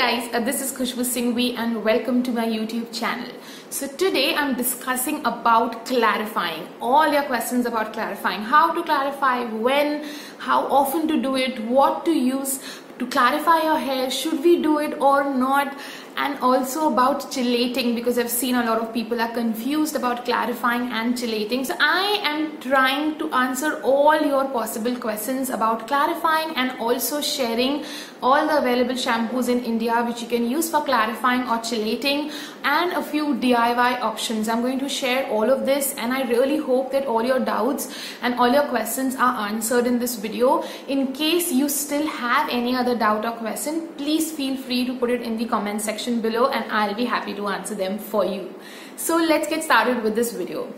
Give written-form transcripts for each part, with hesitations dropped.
guys, this is Khushbu Singhvi and welcome to my YouTube channel. So today I'm discussing about clarifying all your questions about clarifying, how to clarify, when, how often to do it, what to use to clarify your hair, should we do it or not, and also about chelating, because I've seen a lot of people are confused about clarifying and chelating. So I am trying to answer all your possible questions about clarifying and also sharing all the available shampoos in India which you can use for clarifying or chelating and a few DIY options. I'm going to share all of this and I really hope that all your doubts and all your questions are answered in this video. In case you still have any other doubt or question, please feel free to put it in the comment section below and I'll be happy to answer them for you. So let's get started with this video.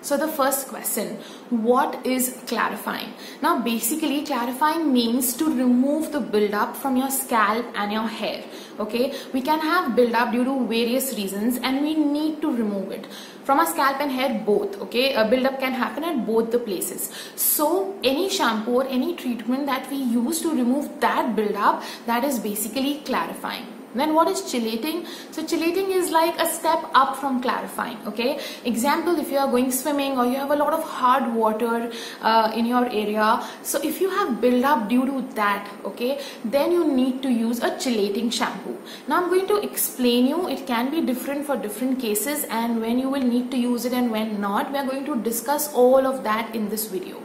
So the first question, what is clarifying? Now basically clarifying means to remove the buildup from your scalp and your hair. Okay, we can have buildup due to various reasons and we need to remove it from our scalp and hair both. Okay, a buildup can happen at both the places. So any shampoo or any treatment that we use to remove that buildup, that is basically clarifying. Then what is chelating? So chelating is like a step up from clarifying. Okay, example, if you are going swimming or you have a lot of hard water in your area, so if you have buildup due to that, okay, then you need to use a chelating shampoo. Now I'm going to explain you, it can be different for different cases and when you will need to use it and when not. We are going to discuss all of that in this video.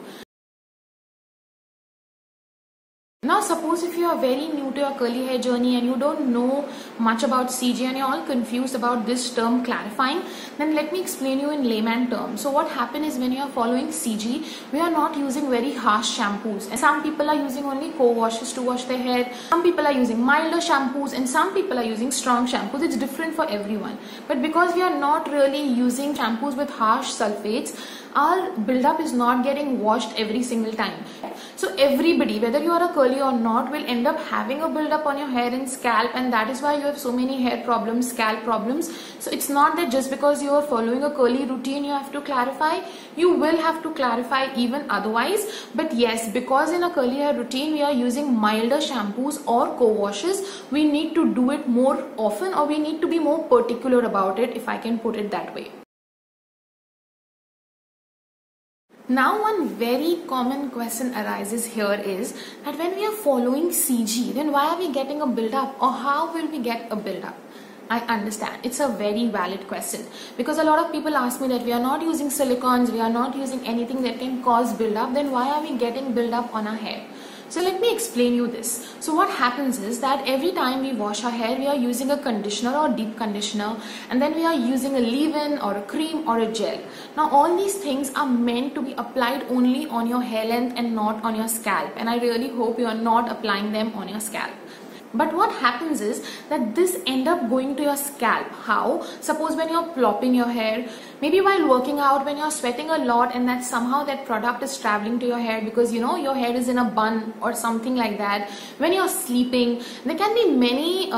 Now suppose if you are very new to your curly hair journey and you don't know much about CG and you're all confused about this term clarifying, then let me explain you in layman terms. So what happens is when you are following CG, we are not using very harsh shampoos. And some people are using only co-washes to wash their hair. Some people are using milder shampoos and some people are using strong shampoos. It's different for everyone. But because we are not really using shampoos with harsh sulfates, our buildup is not getting washed every single time. So everybody, whether you are a curly or not, will end up having a buildup on your hair and scalp, and that is why you have so many hair problems, scalp problems. So it's not that just because you are following a curly routine you have to clarify. You will have to clarify even otherwise. But yes, because in a curly hair routine we are using milder shampoos or co-washes, we need to do it more often, or we need to be more particular about it, if I can put it that way. Now one very common question arises here is that when we are following CG, then why are we getting a buildup, or how will we get a buildup? I understand, it's a very valid question because a lot of people ask me that we are not using silicones, we are not using anything that can cause buildup, then why are we getting buildup on our hair? So let me explain you this. So what happens is that every time we wash our hair, we are using a conditioner or deep conditioner, and then we are using a leave-in or a cream or a gel. Now all these things are meant to be applied only on your hair length and not on your scalp, and I really hope you are not applying them on your scalp. But what happens is that this end up going to your scalp. How? Suppose when you're plopping your hair, maybe while working out, when you're sweating a lot and that somehow that product is traveling to your hair because you know your hair is in a bun or something like that. When you're sleeping, there can be many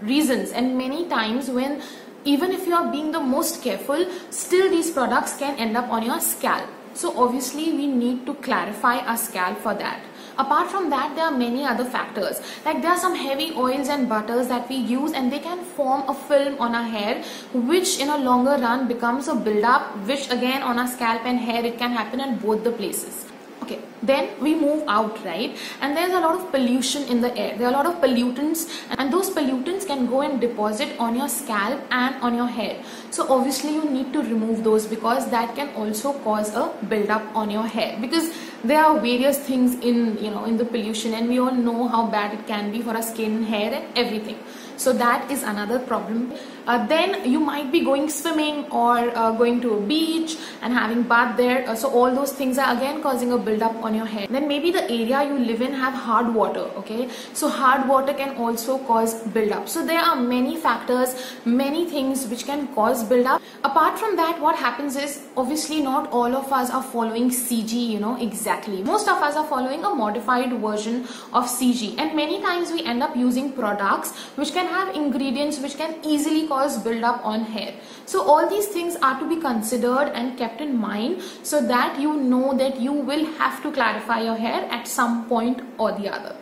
reasons and many times when even if you are being the most careful, still these products can end up on your scalp. So obviously we need to clarify our scalp for that. Apart from that, there are many other factors, like there are some heavy oils and butters that we use and they can form a film on our hair, which in a longer run becomes a buildup, which again on our scalp and hair it can happen at both the places. Okay, then we move out, right? And there's a lot of pollution in the air. There are a lot of pollutants and those pollutants can go and deposit on your scalp and on your hair. So obviously you need to remove those because that can also cause a buildup on your hair, because there are various things in the pollution and we all know how bad it can be for our skin, hair and everything. So that is another problem. Then you might be going swimming or going to a beach and having bath there. So all those things are again causing a buildup on your hair. Then maybe the area you live in have hard water. Okay, so hard water can also cause buildup. So there are many factors, many things which can cause buildup. Apart from that, what happens is obviously not all of us are following CG, exactly. Most of us are following a modified version of CG, and many times we end up using products which can have ingredients which can easily cause buildup on hair. So all these things are to be considered and kept in mind so that you know that you will have to clarify your hair at some point or the other.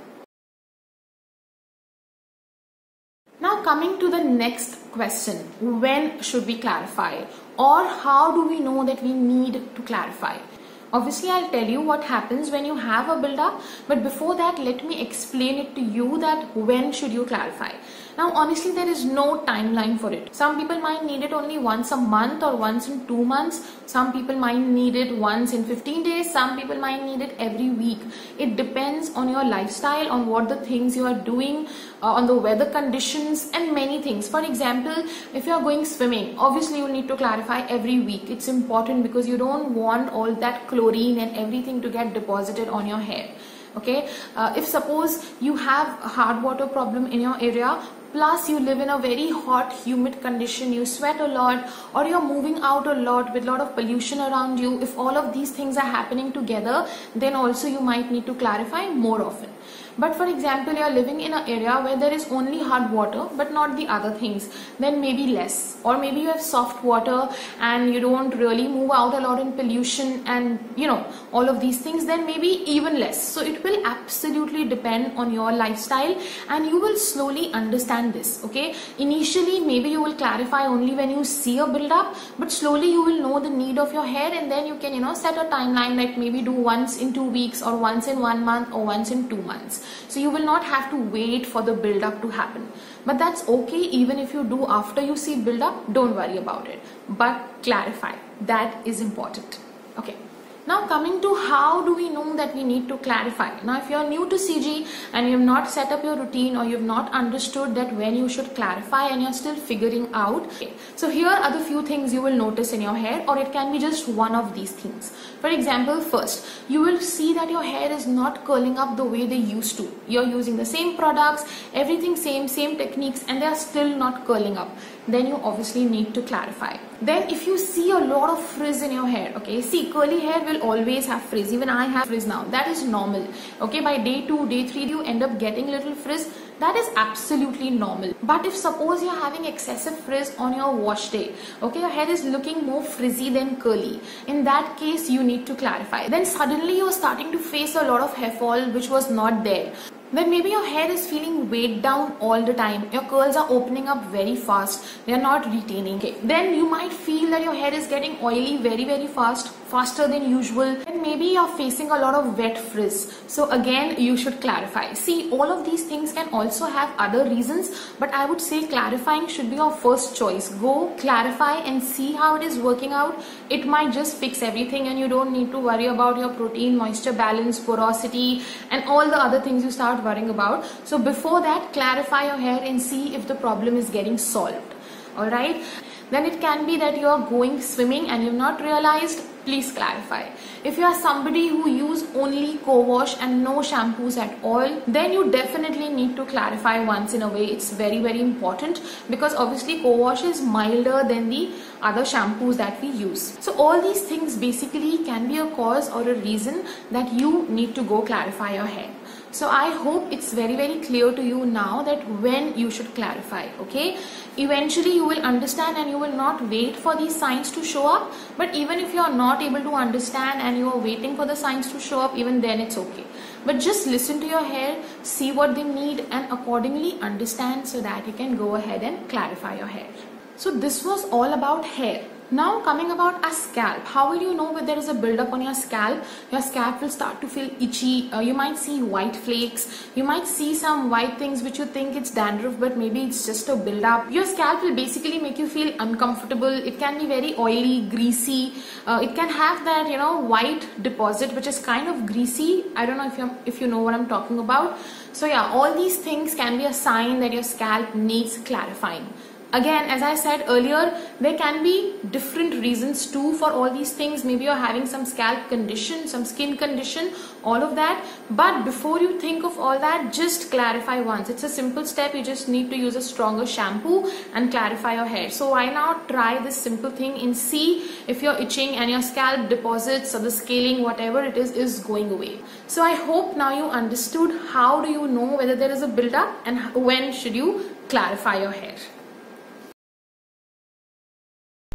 Now coming to the next question, when should we clarify, or how do we know that we need to clarify? Obviously, I'll tell you what happens when you have a build-up, but before that, let me explain it to you that when should you clarify. Now, honestly, there is no timeline for it. Some people might need it only once a month or once in 2 months. Some people might need it once in 15 days. Some people might need it every week. It depends on your lifestyle, on what the things you are doing, on the weather conditions and many things. For example, if you are going swimming, obviously you need to clarify every week. It's important because you don't want all that chlorine and everything to get deposited on your hair. Okay, if suppose you have a hard water problem in your area, plus you live in a very hot humid condition, you sweat a lot, or you're moving out a lot with a lot of pollution around you, if all of these things are happening together, then also you might need to clarify more often. But for example, you are living in an area where there is only hard water but not the other things, then maybe less. Or maybe you have soft water and you don't really move out a lot in pollution and all of these things, then maybe even less. So it will absolutely depend on your lifestyle, and you will slowly understand this. Okay, initially maybe you will clarify only when you see a build-up, but slowly you will know the need of your hair, and then you can set a timeline, like maybe do once in 2 weeks or once in 1 month or once in 2 months. So you will not have to wait for the build-up to happen. But that's okay. Even if you do after you see build-up, don't worry about it. But clarify. That is important. Okay. Now coming to how do we know that we need to clarify. Now if you are new to CG and you have not set up your routine, or you have not understood that when you should clarify and you're still figuring out. Okay. So here are the few things you will notice in your hair, or it can be just one of these things. For example, first, you will see that your hair is not curling up the way they used to. You're using the same products, everything same techniques, and they are still not curling up. Then you obviously need to clarify. Then if you see a lot of frizz in your hair, okay, see, curly hair will always have frizz. Even I have frizz now. That is normal. Okay, by day 2, day 3, you end up getting little frizz. That is absolutely normal. But if suppose you're having excessive frizz on your wash day, okay, your hair is looking more frizzy than curly, in that case you need to clarify. Then suddenly you're starting to face a lot of hair fall which was not there. Then maybe your hair is feeling weighed down all the time. Your curls are opening up very fast. They are not retaining. Okay. Then you might feel that your hair is getting oily very fast, faster than usual. And maybe you're facing a lot of wet frizz. So again, you should clarify. See, all of these things can also have other reasons, but I would say clarifying should be your first choice. Go clarify and see how it is working out. It might just fix everything, and you don't need to worry about your protein, moisture balance, porosity, and all the other things you start worrying about. So before that, clarify your hair and see if the problem is getting solved. Alright, then it can be that you are going swimming and you've not realized. Please clarify. If you are somebody who use only co-wash and no shampoos at all, then you definitely need to clarify once in a way. It's very important, because obviously co-wash is milder than the other shampoos that we use. So all these things basically can be a cause or a reason that you need to go clarify your hair. So I hope it's very clear to you now that when you should clarify. Okay, eventually you will understand and you will not wait for these signs to show up. But even if you are not able to understand and you are waiting for the signs to show up, even then it's okay. But just listen to your hair, see what they need, and accordingly understand, so that you can go ahead and clarify your hair. So this was all about hair. Now coming about a scalp, how will you know when there is a buildup on your scalp? Your scalp will start to feel itchy. You might see white flakes. You might see some white things which you think it's dandruff, but maybe it's just a buildup. Your scalp will basically make you feel uncomfortable. It can be very oily, greasy. It can have that white deposit which is kind of greasy. I don't know if you know what I'm talking about. So yeah, all these things can be a sign that your scalp needs clarifying. Again, as I said earlier, there can be different reasons too for all these things. Maybe you're having some scalp condition, some skin condition, all of that. But before you think of all that, just clarify once. It's a simple step. You just need to use a stronger shampoo and clarify your hair. So why not try this simple thing and see if your itching and your scalp deposits or the scaling, whatever it is going away. So I hope now you understood how do you know whether there is a buildup and when should you clarify your hair.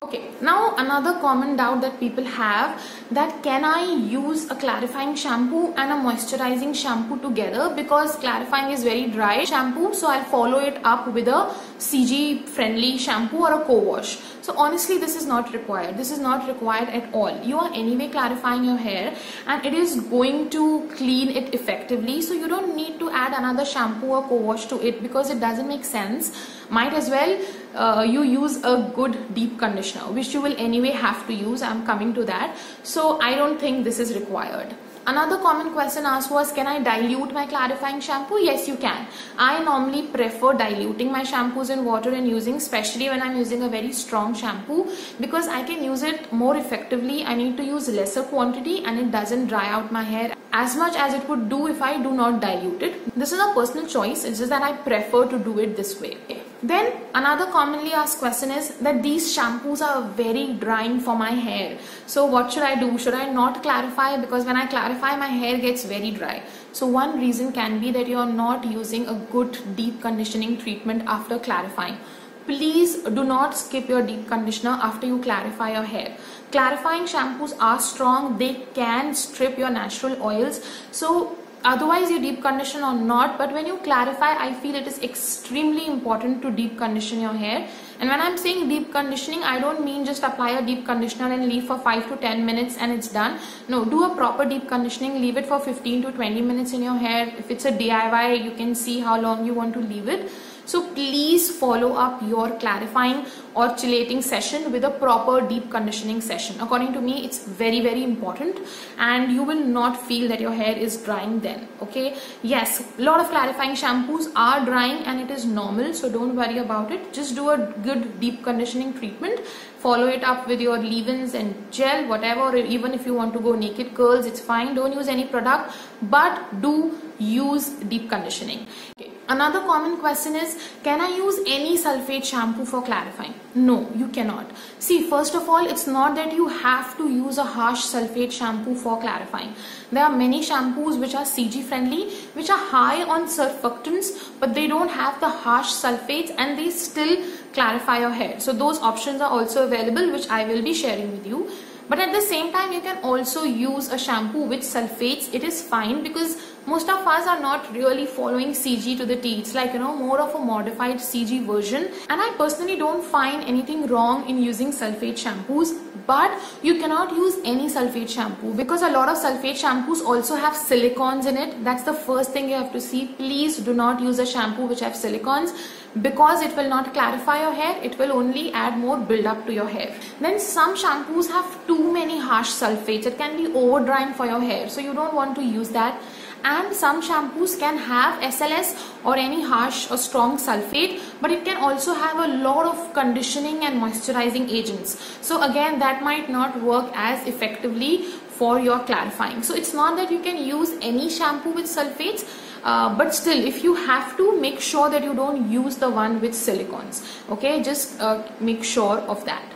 Okay, Now another common doubt that people have, that can I use a clarifying shampoo and a moisturizing shampoo together, because clarifying is very dry shampoo, so I'll follow it up with a CG friendly shampoo or a co-wash. So honestly, this is not required. This is not required at all. You are anyway clarifying your hair and it is going to clean it effectively, so you don't need to add another shampoo or co-wash to it, because it doesn't make sense. Might as well you use a good deep conditioner, which you will anyway have to use. I'm coming to that. So I don't think this is required. Another common question asked was, can I dilute my clarifying shampoo? Yes, you can. I normally prefer diluting my shampoos in water and using, especially when I'm using a very strong shampoo, because I can use it more effectively. I need to use lesser quantity and it doesn't dry out my hair as much as it would do if I do not dilute it. This is a personal choice. It's just that I prefer to do it this way. Then another commonly asked question is that these shampoos are very drying for my hair. So what should I do? Should I not clarify? Because when I clarify, my hair gets very dry. So one reason can be that you are not using a good deep conditioning treatment after clarifying. Please do not skip your deep conditioner after you clarify your hair. Clarifying shampoos are strong. They can strip your natural oils. So otherwise you deep condition or not, but when you clarify, I feel it is extremely important to deep condition your hair. And when I'm saying deep conditioning, I don't mean just apply a deep conditioner and leave for 5 to 10 minutes and it's done. No, do a proper deep conditioning, leave it for 15 to 20 minutes in your hair. If it's a DIY, you can see how long you want to leave it. So please follow up your clarifying or chelating session with a proper deep conditioning session. According to me, it's very, very important, and you will not feel that your hair is drying then. Okay, yes, a lot of clarifying shampoos are drying and it is normal, so don't worry about it. Just do a good deep conditioning treatment, follow it up with your leave-ins and gel, whatever, or even if you want to go naked curls, it's fine. Don't use any product, but do use deep conditioning. Okay. Another common question is, can I use any sulfate shampoo for clarifying? No, you cannot. See, first of all, it's not that you have to use a harsh sulfate shampoo for clarifying. There are many shampoos which are CG friendly, which are high on surfactants, but they don't have the harsh sulfates and they still clarify your hair. So those options are also available, which I will be sharing with you. But at the same time, you can also use a shampoo with sulfates. It is fine, because most of us are not really following CG to the T. It's like, more of a modified CG version. And I personally don't find anything wrong in using sulfate shampoos. But you cannot use any sulfate shampoo, because a lot of sulfate shampoos also have silicones in it. That's the first thing you have to see. Please do not use a shampoo which have silicones, because it will not clarify your hair. It will only add more build up to your hair. Then some shampoos have too many harsh sulfates. It can be over drying for your hair, so you don't want to use that. And some shampoos can have SLS or any harsh or strong sulfate, but it can also have a lot of conditioning and moisturizing agents. So again, that might not work as effectively for your clarifying. So it's not that you can use any shampoo with sulfates, but still, if you have to, make sure that you don't use the one with silicones. Okay, just make sure of that.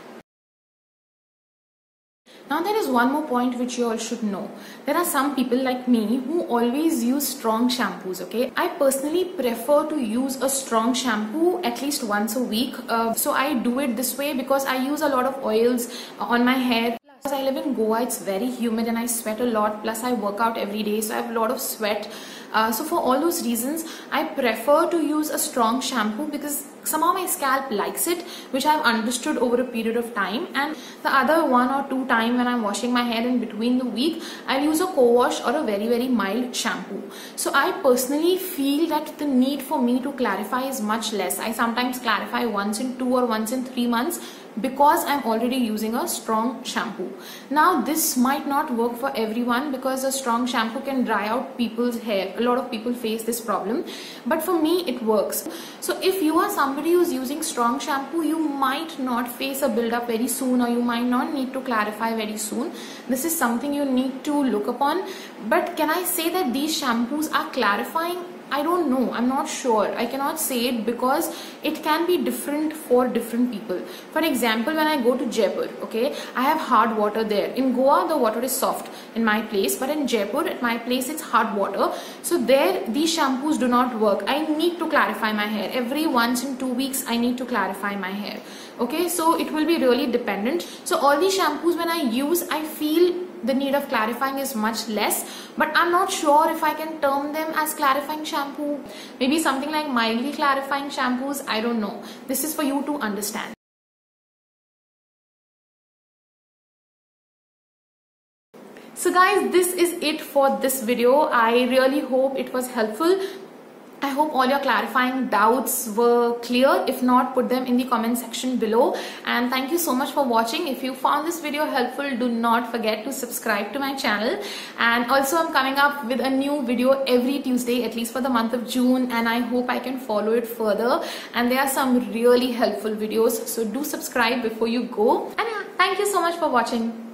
Now there is one more point which you all should know. There are some people like me who always use strong shampoos, okay? I personally prefer to use a strong shampoo at least once a week. So I do it this way because I use a lot of oils on my hair. Plus I live in Goa, it's very humid and I sweat a lot. Plus I work out every day, so I have a lot of sweat. So for all those reasons, I prefer to use a strong shampoo because somehow my scalp likes it, which I've understood over a period of time. And the other 1 or 2 times when I'm washing my hair in between the week, I'll use a co-wash or a very, very mild shampoo. So I personally feel that the need for me to clarify is much less. I sometimes clarify once in 2 or once in 3 months because I'm already using a strong shampoo. Now this might not work for everyone because a strong shampoo can dry out people's hair. A lot of people face this problem, but for me it works. So if you are somebody who's using strong shampoo, you might not face a build-up very soon, or you might not need to clarify very soon. This is something you need to look upon. But can I say that these shampoos are clarifying? I don't know, I'm not sure, I cannot say it because it can be different for different people. For example, when I go to Jaipur, okay, I have hard water there. In Goa the water is soft in my place, but in Jaipur at my place it's hard water. So there these shampoos do not work. I need to clarify my hair every once in 2 weeks. I need to clarify my hair. Okay, so it will be really dependent. So all these shampoos when I use, I feel the need of clarifying is much less, but I'm not sure if I can term them as clarifying shampoo. Maybe something like mildly clarifying shampoos, I don't know. This is for you to understand. So guys, this is it for this video. I really hope it was helpful. I hope all your clarifying doubts were clear. If not, put them in the comment section below. And thank you so much for watching. If you found this video helpful, do not forget to subscribe to my channel. And also I'm coming up with a new video every Tuesday, at least for the month of June. And I hope I can follow it further. And there are some really helpful videos. So do subscribe before you go. And yeah, thank you so much for watching.